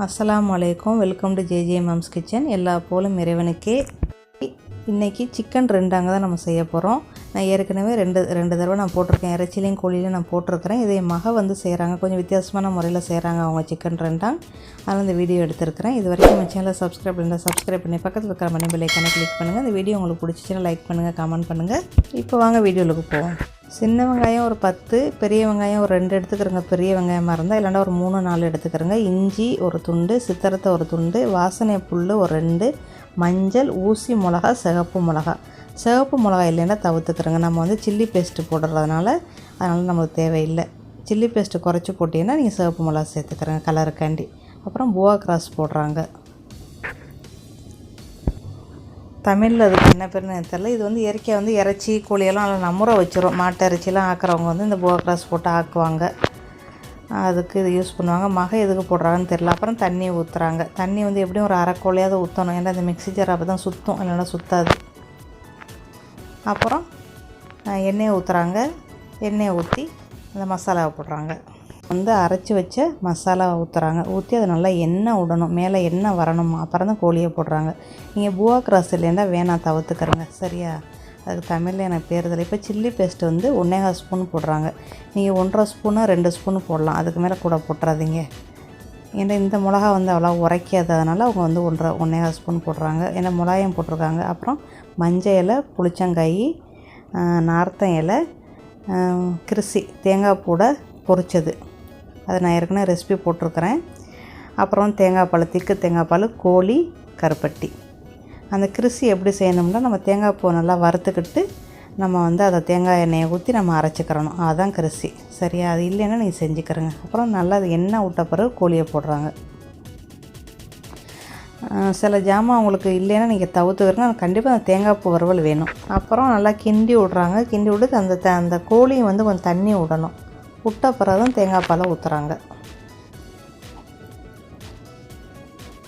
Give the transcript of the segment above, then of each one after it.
அஸ்ஸலாமு அலைக்கும். Welcome to JJ mumps kitchen. எல்லா போலும் இறைவனுக்கே. இன்றைக்கி சிக்கன் ரெண்டாங்க தான் நம்ம செய்ய போகிறோம். நான் ஏற்கனவே ரெண்டு தடவை நான் போட்டிருக்கேன். இறைச்சிலையும் கோழிலையும் நான் போட்டிருக்கிறேன். இதை என் மக வந்து செய்கிறாங்க, கொஞ்சம் வித்தியாசமான முறையில் செய்கிறாங்க அவங்க சிக்கன் ரெண்டாங். அதனால் இந்த வீடியோ எடுத்துருக்கிறேன். இது வரைக்கும் நம்ம சேனலை சப்ஸ்கிரைப் பண்ணி பக்கத்தில் இருக்கிற மணி பெல் ஐக்கானை கிளிக் பண்ணுங்கள். இந்த வீடியோ உங்களுக்கு பிடிச்சிச்சின்னா லைக் பண்ணுங்கள், கமெண்ட் பண்ணுங்கள். இப்போ வாங்க வீடியோவுக்கு போவோம். சின்ன வெங்காயம் ஒரு 10, பெரிய வெங்காயம் ஒரு 2 எடுத்துக்கிறோங்க. பெரிய வெங்காயமாக இருந்தால் இல்லைன்னா ஒரு 3-4 எடுத்துக்கிறோங்க. இஞ்சி ஒரு துண்டு, சித்திரத்தை ஒரு துண்டு, வாசனை புல் ஒரு 2, மஞ்சள், ஊசி மிளகா, சிகப்பு மிளகா இல்லைன்னா தவிர்த்துக்கிறோங்க. நம்ம வந்து சில்லி பேஸ்ட்டு போடுறதுனால அதனால் நமக்கு தேவையில்லை. சில்லி பேஸ்ட்டு குறைச்சி போட்டிங்கன்னா நீங்கள் சிகப்பு மிளகா சேர்த்துக்கிறோங்க கலருக்காண்டி. அப்புறம் புவா கிராஸ் போடுறாங்க. தமிழில் அதுக்கு என்ன பேருன்னு எனக்கு தெரியல. இது வந்து இயற்கையாக வந்து இறைச்சி கோழியெல்லாம் நல்லா நமுற வச்சிரும். மாட்டு இறைச்சிலாம் ஆக்கிறவங்க வந்து இந்த புவா கிராஸ் போட்டு ஆக்குவாங்க. அதுக்கு இது யூஸ் பண்ணுவாங்க. மகை எதுக்கு போடுறாங்கன்னு தெரியல. அப்புறம் தண்ணி ஊற்றுறாங்க. தண்ணி வந்து எப்படியும் ஒரு அரை கோழியாவது ஊற்றணும். ஏன்னா இந்த மிக்ஸி ஜார் அப்போ தான் சுற்றும், இல்லைன்னா சுற்றாது. அப்புறம் எண்ணெயை ஊற்றுறாங்க. எண்ணெயை ஊற்றி அந்த மசாலாவை போடுறாங்க. வந்து அரைச்சி வச்ச மசாலாவை ஊற்றுறாங்க. ஊற்றி அதை நல்லா எண்ணெய் விடணும், மேலே எண்ணெய் வரணும். அப்புறம் தான் கோழியை போடுறாங்க. நீங்கள் புவா கிராஸ் இல்லைன்னா வேணாம், தவிர்த்துக்கிறங்க. சரியா? அதுக்கு தமிழில் எனக்கு பேர் தெரியல. இப்போ சில்லி பேஸ்ட்டு வந்து 1.25 ஸ்பூன் போடுறாங்க. நீங்கள் 1.5 ஸ்பூனு 2 ஸ்பூன் போடலாம். அதுக்கு மேலே கூட போட்டுறாதீங்க. ஏன்னா இந்த மிளகா வந்து அவ்வளோ உரைக்காததுனால அவங்க வந்து 1.25 ஸ்பூன் போடுறாங்க. ஏன்னா மிளகாயும் போட்டிருக்காங்க. அப்புறம் மஞ்சள் இலை, புளிச்சங்காய், நார்த்தம் இலை, கிரிசி தேங்காய் பூடை பொரிச்சது. அதை நான் ஏற்கனவே ரெசிபி போட்டிருக்கிறேன். அப்புறம் தேங்காய் பால், திக்கு தேங்காய் பால், கோழி கருப்பட்டி. அந்த கிரிசி எப்படி செய்யணும்னா, நம்ம தேங்காய் பூ நல்லா வறுத்துக்கிட்டு நம்ம வந்து அதை தேங்காய் எண்ணெயை ஊற்றி நம்ம அரைச்சிக்கிறணும். அதுதான் கிரிசி. சரியா? அது இல்லைன்னா நீங்கள் செஞ்சுக்கிறங்க. அப்புறம் நல்லா அது எண்ணெய் விட்ட பிறகு கோழியை போடுறாங்க. சில ஜாமான் உங்களுக்கு இல்லைன்னா நீங்கள் தவிர்த்துக்கிறங்க. கண்டிப்பாக அந்த தேங்காய் பூ வறுவல் வேணும். அப்புறம் நல்லா கிண்டி விட்றாங்க. கிண்டி விட்டு அந்த கோழியை வந்து கொஞ்சம் தண்ணி விடணும். விட்ட பிறகு தான் தேங்காய் பாலை ஊற்றுறாங்க.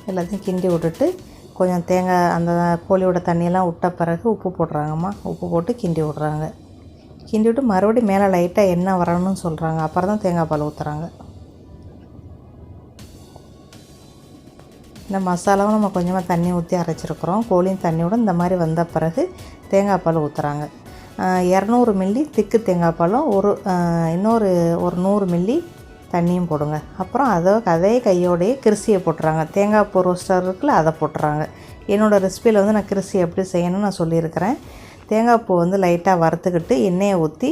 எல்லாத்தையும் கிண்டி விட்டுட்டு கொஞ்சம் அந்த கோழியோட தண்ணியெல்லாம் விட்ட பிறகு உப்பு போடுறாங்கம்மா. உப்பு போட்டு கிண்டி விட்றாங்க. கிண்டி விட்டு மறுபடியும் மேலே லைட்டாக எண்ணெய் வரணும்னு சொல்கிறாங்க. அப்புறம் தான் தேங்காய் பால் ஊற்றுறாங்க. இந்த மசாலாவும் நம்ம கொஞ்சமாக தண்ணி ஊற்றி அரைச்சிருக்கிறோம். கோழியும் தண்ணியோட இந்த மாதிரி வந்த பிறகு தேங்காய் பால் ஊற்றுறாங்க. 200 மில்லி திக்கு தேங்காய் பாலும் இன்னொரு 100 மில்லி தண்ணியும் போடுங்க. அப்புறம் அதே கையோடையே கிரிசியை போட்டுறாங்க. தேங்காய் பூ ரோஸ்டர் இருக்குல்ல, அதை போட்டுறாங்க. என்னோடய ரெசிபியில் வந்து நான் கிரிசி எப்படி செய்யணும்னு நான் சொல்லியிருக்கிறேன். தேங்காய் பூ வந்து லைட்டாக வறுத்துக்கிட்டு எண்ணெயை ஊற்றி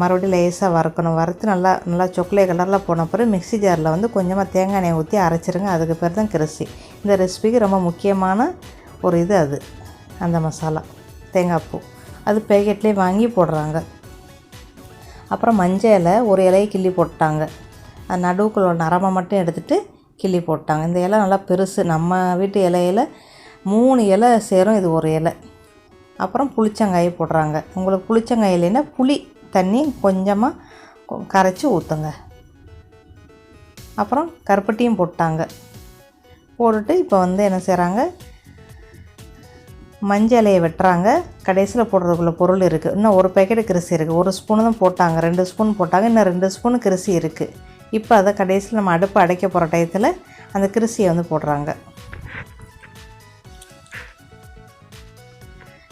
மறுபடியும் லேசாக வறுக்கணும். வறுத்து நல்லா சாக்லேட் கலரில் போன பிறகு மிக்ஸி ஜாரில் வந்து கொஞ்சமாக தேங்காய் எண்ணெயை ஊற்றி அரைச்சிருங்க. அதுக்கு பேர் தான் கிரிசி. இந்த ரெசிபிக்கு ரொம்ப முக்கியமான ஒரு இது அது, அந்த மசாலா தேங்காய் பூ. அது பேக்கெட்லேயே வாங்கி போடுறாங்க. அப்புறம் மஞ்சள் இலை ஒரு இலையை கிள்ளி போட்டாங்க. அது நடுவுக்குள்ள நரம்பை மட்டும் எடுத்துகிட்டு கிள்ளி போட்டாங்க. இந்த இலை நல்லா பெருசு. நம்ம வீட்டு இலையில் 3 இலை சேரும், இது ஒரு இலை. அப்புறம் புளிச்சங்காயை போடுறாங்க. உங்களுக்கு புளிச்சங்காய் இல்லைன்னா புளி தண்ணி கொஞ்சமாக கரைச்சி ஊற்றுங்க. அப்புறம் கருப்பட்டியும் போட்டாங்க. போட்டுட்டு இப்போ வந்து என்ன செய்கிறாங்க, மஞ்சள் இலையை வெட்டுறாங்க. கடைசியில் போடுறதுக்குள்ள பொருள் இருக்குது. இன்னும் ஒரு பேக்கெட் கிரிசி இருக்குது. 1 ஸ்பூனு தான் போட்டாங்க, 2 ஸ்பூன் போட்டாங்க. இன்னும் 2 ஸ்பூன் கிரிசி இருக்குது. இப்போ அதை கடைசியில் நம்ம அடுப்பு அடைக்க போகிற டயத்தில் அந்த கிரிசியை வந்து போடுறாங்க.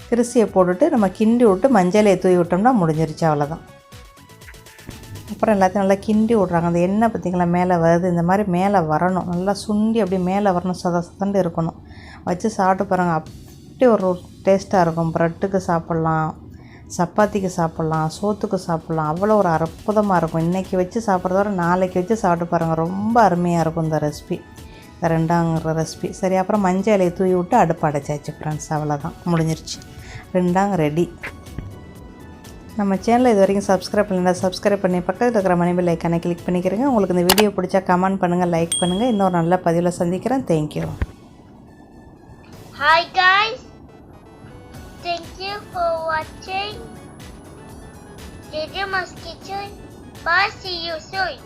கிரிசியை போட்டுட்டு நம்ம கிண்டி விட்டு மஞ்சளையை தூவி விட்டோம்னா முடிஞ்சிருச்சு, அவ்வளோதான். அப்புறம் எல்லாத்தையும் நல்லா கிண்டி விட்றாங்க. அந்த எண்ணெய் பார்த்திங்களா மேலே வருது, இந்த மாதிரி மேலே வரணும். நல்லா சுண்டி அப்படியே மேலே வரணும், சதண்டு இருக்கணும். வச்சு சாப்பிட்டு பாருங்கள், அப்படி ஒரு டேஸ்ட்டாக இருக்கும். ப்ரெட்டுக்கு சாப்பிட்லாம், சப்பாத்திக்கு சாப்பிட்லாம், சோத்துக்கு சாப்பிட்லாம். அவ்வளோ ஒரு அற்புதமாக இருக்கும். இன்றைக்கி வச்சு சாப்பிட்றதோட நாளைக்கு வச்சு சாப்பிட்டு பாருங்கள், ரொம்ப அருமையாக இருக்கும் இந்த ரெசிபி, இந்த ரெண்டாங்கிற ரெசிபி. சரி, அப்புறம் மஞ்சள் இலையை தூவி விட்டு அடுப்பு அடைச்சாச்சு ஃப்ரெண்ட்ஸ், அவ்வளோதான், முடிஞ்சிருச்சு. ரெண்டாங்க ரெடி. நம்ம சேனலை இது வரைக்கும் சப்ஸ்கிரைப் பண்ணல, சப்ஸ்கிரைப் பண்ணி பக்கத்தில் இருக்கிற மணி பெல் ஐக்கானை கிளிக் பண்ணிக்கிறேங்க. உங்களுக்கு இந்த வீடியோ பிடிச்சா கமெண்ட் பண்ணுங்கள், லைக் பண்ணுங்கள். இன்னொரு நல்ல பதிவில் சந்திக்கிறேன். Thank you. Hi guys, thank you for watching JJ Mom's Kitchen. Bye, see you soon.